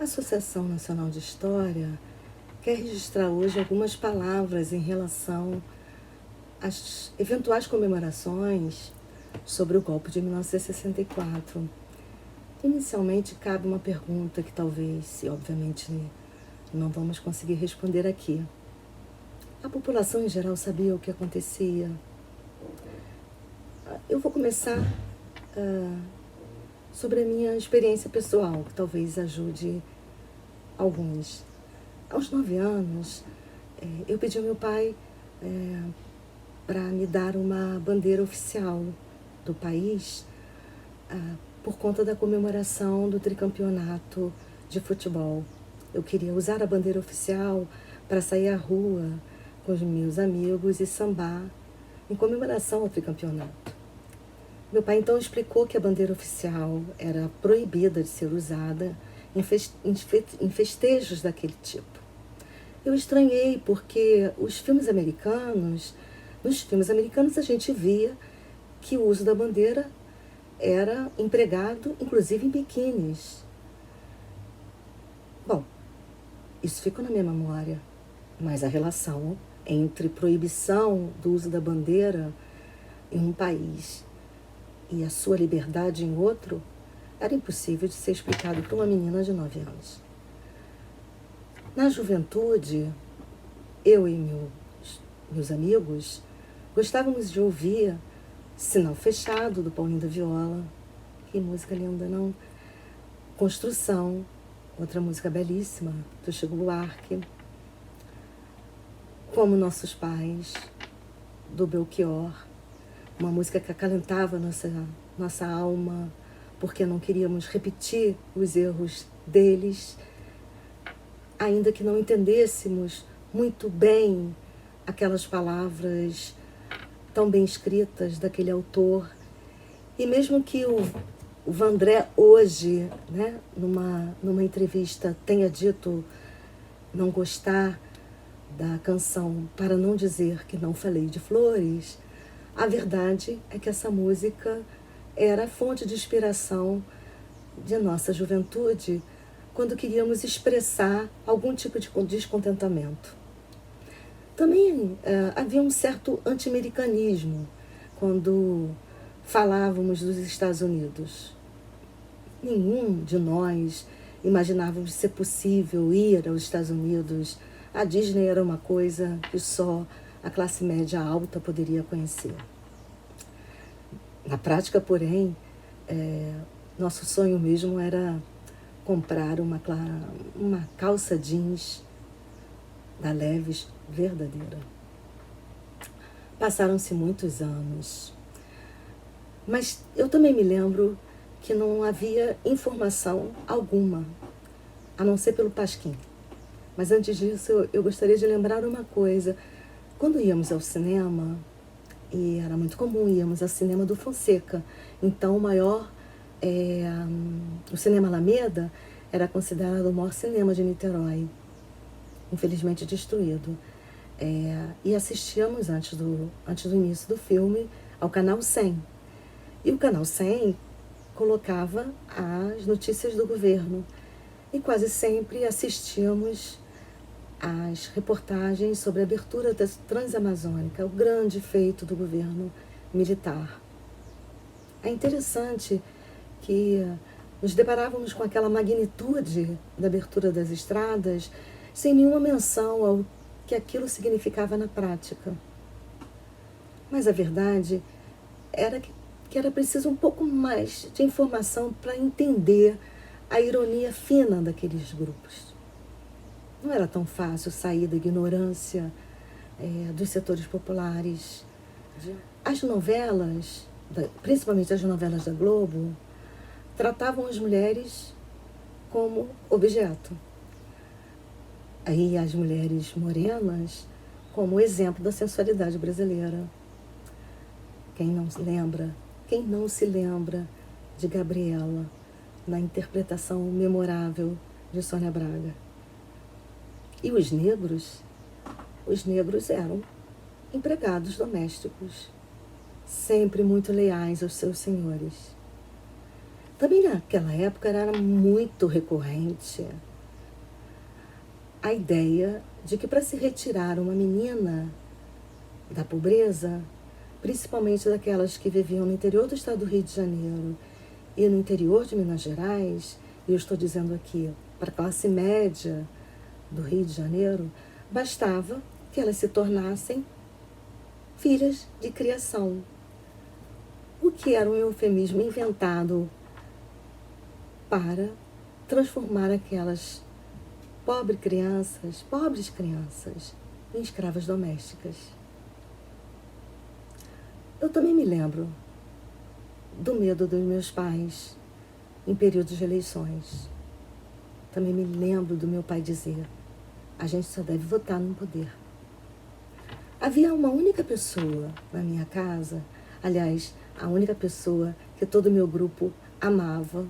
A Associação Nacional de História quer registrar hoje algumas palavras em relação às eventuais comemorações sobre o golpe de 1964. Inicialmente, cabe uma pergunta que talvez, e obviamente não vamos conseguir responder aqui. A população em geral sabia o que acontecia? Eu vou começar sobre a minha experiência pessoal, que talvez ajude alguns. Aos 9 anos, eu pedi ao meu pai para me dar uma bandeira oficial do país por conta da comemoração do tricampeonato de futebol. Eu queria usar a bandeira oficial para sair à rua com os meus amigos e sambar em comemoração ao tricampeonato. Meu pai então explicou que a bandeira oficial era proibida de ser usada em festejos daquele tipo. Eu estranhei porque nos filmes americanos a gente via que o uso da bandeira era empregado, inclusive em biquínis. Bom, isso ficou na minha memória, mas a relação entre proibição do uso da bandeira em um país e a sua liberdade em outro era impossível de ser explicado para uma menina de 9 anos. Na juventude, eu e meus amigos gostávamos de ouvir Sinal Fechado, do Paulinho da Viola. Que música linda, não? Construção, outra música belíssima, do Chico Buarque. Como Nossos Pais, do Belchior. Uma música que acalentava nossa alma, porque não queríamos repetir os erros deles, ainda que não entendêssemos muito bem aquelas palavras tão bem escritas daquele autor. E mesmo que o Vandré hoje, numa entrevista, tenha dito não gostar da canção para não dizer que não falei de flores, a verdade é que essa música era a fonte de inspiração de nossa juventude quando queríamos expressar algum tipo de descontentamento. Também havia um certo anti-americanismo quando falávamos dos Estados Unidos. Nenhum de nós imaginávamos ser possível ir aos Estados Unidos. A Disney era uma coisa que só a classe média alta poderia conhecer. Na prática, porém, nosso sonho mesmo era comprar uma calça jeans da Levi's verdadeira. Passaram-se muitos anos, mas eu também me lembro que não havia informação alguma, a não ser pelo Pasquim. Mas antes disso, eu gostaria de lembrar uma coisa. Quando íamos ao cinema, e era muito comum, íamos ao cinema do Fonseca. Então, o Cinema Alameda era considerado o maior cinema de Niterói, infelizmente destruído. E assistíamos, antes do início do filme, ao Canal 100. E o Canal 100 colocava as notícias do governo. E quase sempre assistíamos às reportagens sobre a abertura da Transamazônica, o grande feito do governo militar. É interessante que nos deparávamos com aquela magnitude da abertura das estradas sem nenhuma menção ao que aquilo significava na prática. Mas a verdade era que era preciso um pouco mais de informação para entender a ironia fina daqueles grupos. Não era tão fácil sair da ignorância dos setores populares. As novelas, principalmente as novelas da Globo, tratavam as mulheres como objeto. Aí as mulheres morenas como exemplo da sensualidade brasileira. Quem não se lembra de Gabriela na interpretação memorável de Sônia Braga? E os negros eram empregados domésticos, sempre muito leais aos seus senhores. Também naquela época era muito recorrente a ideia de que para se retirar uma menina da pobreza, principalmente daquelas que viviam no interior do estado do Rio de Janeiro e no interior de Minas Gerais, e eu estou dizendo aqui para a classe média do Rio de Janeiro, bastava que elas se tornassem filhas de criação, o que era um eufemismo inventado para transformar aquelas pobres crianças, em escravas domésticas. Eu também me lembro do medo dos meus pais em períodos de eleições. Também me lembro do meu pai dizer: a gente só deve votar no poder. Havia uma única pessoa na minha casa, aliás, a única pessoa que todo o meu grupo amava,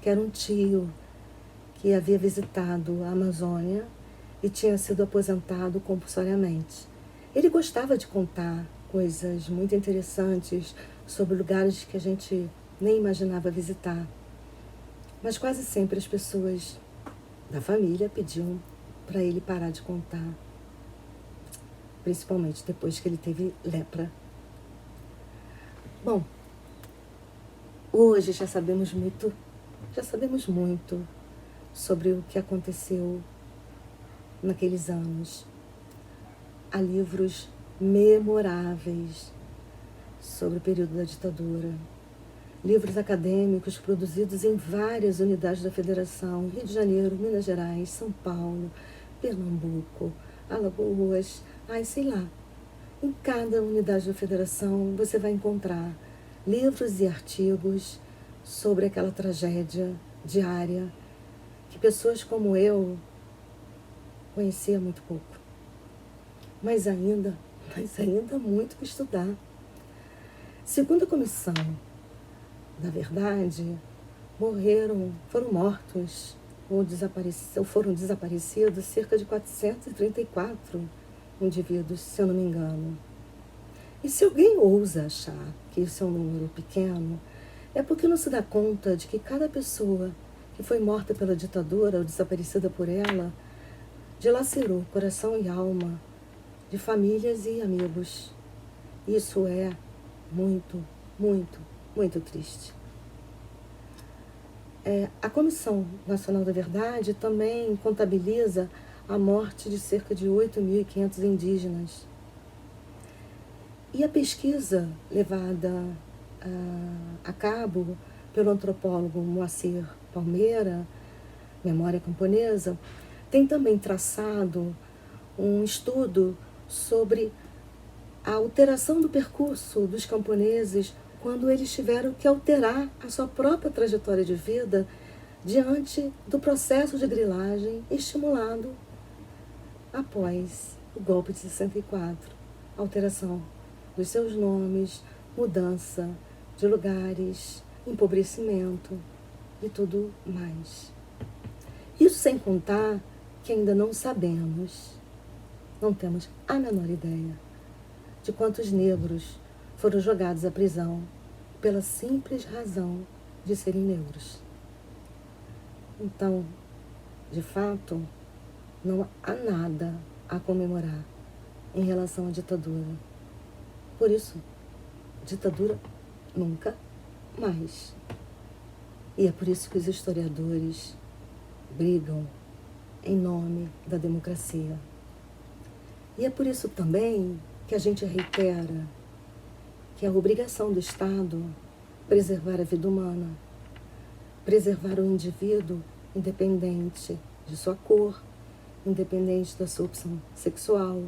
que era um tio que havia visitado a Amazônia e tinha sido aposentado compulsoriamente. Ele gostava de contar coisas muito interessantes sobre lugares que a gente nem imaginava visitar. Mas quase sempre as pessoas da família pediam para ele parar de contar, principalmente depois que ele teve lepra. Bom, hoje já sabemos muito sobre o que aconteceu naqueles anos. Há livros memoráveis sobre o período da ditadura, livros acadêmicos produzidos em várias unidades da Federação, Rio de Janeiro, Minas Gerais, São Paulo, Pernambuco, Alagoas, sei lá. Em cada unidade da Federação você vai encontrar livros e artigos sobre aquela tragédia diária que pessoas como eu conhecia muito pouco. Mas ainda muito que estudar. Segundo a Comissão da Verdade, foram mortos ou foram desaparecidos cerca de 434 indivíduos, se eu não me engano. E se alguém ousa achar que isso é um número pequeno, é porque não se dá conta de que cada pessoa que foi morta pela ditadura ou desaparecida por ela dilacerou coração e alma de famílias e amigos. Isso é muito, muito, muito triste. A Comissão Nacional da Verdade também contabiliza a morte de cerca de 8.500 indígenas. E a pesquisa levada a cabo pelo antropólogo Moacir Palmeira, Memória Camponesa, tem também traçado um estudo sobre a alteração do percurso dos camponeses quando eles tiveram que alterar a sua própria trajetória de vida diante do processo de grilagem estimulado após o golpe de 64. Alteração dos seus nomes, mudança de lugares, empobrecimento e tudo mais. Isso sem contar que ainda não temos a menor ideia de quantos negros foram jogados à prisão pela simples razão de serem negros. Então, de fato, não há nada a comemorar em relação à ditadura. Por isso, ditadura nunca mais. E é por isso que os historiadores brigam em nome da democracia. E é por isso também que a gente reitera que é a obrigação do Estado preservar a vida humana, preservar o indivíduo independente de sua cor, independente da sua opção sexual,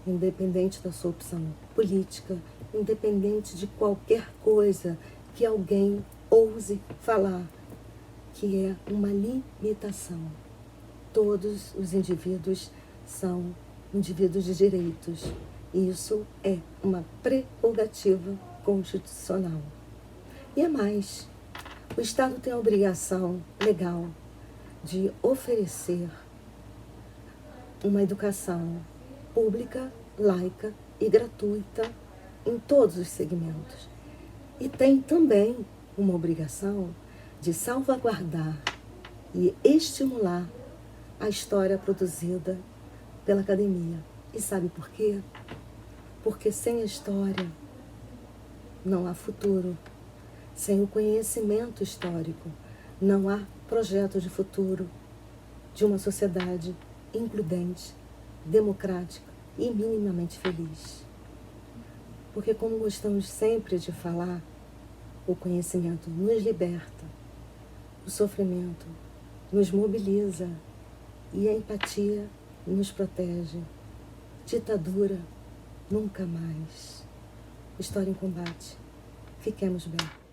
independente da sua opção política, independente de qualquer coisa que alguém ouse falar que é uma limitação. Todos os indivíduos são indivíduos de direitos. Isso é uma prerrogativa constitucional. E é mais, o Estado tem a obrigação legal de oferecer uma educação pública, laica e gratuita em todos os segmentos. E tem também uma obrigação de salvaguardar e estimular a história produzida pela academia. E sabe por quê? Porque sem a história não há futuro. Sem o conhecimento histórico não há projeto de futuro de uma sociedade includente, democrática e minimamente feliz. Porque, como gostamos sempre de falar, o conhecimento nos liberta, o sofrimento nos mobiliza e a empatia nos protege. Ditadura, nunca mais. História em combate. Fiquemos bem.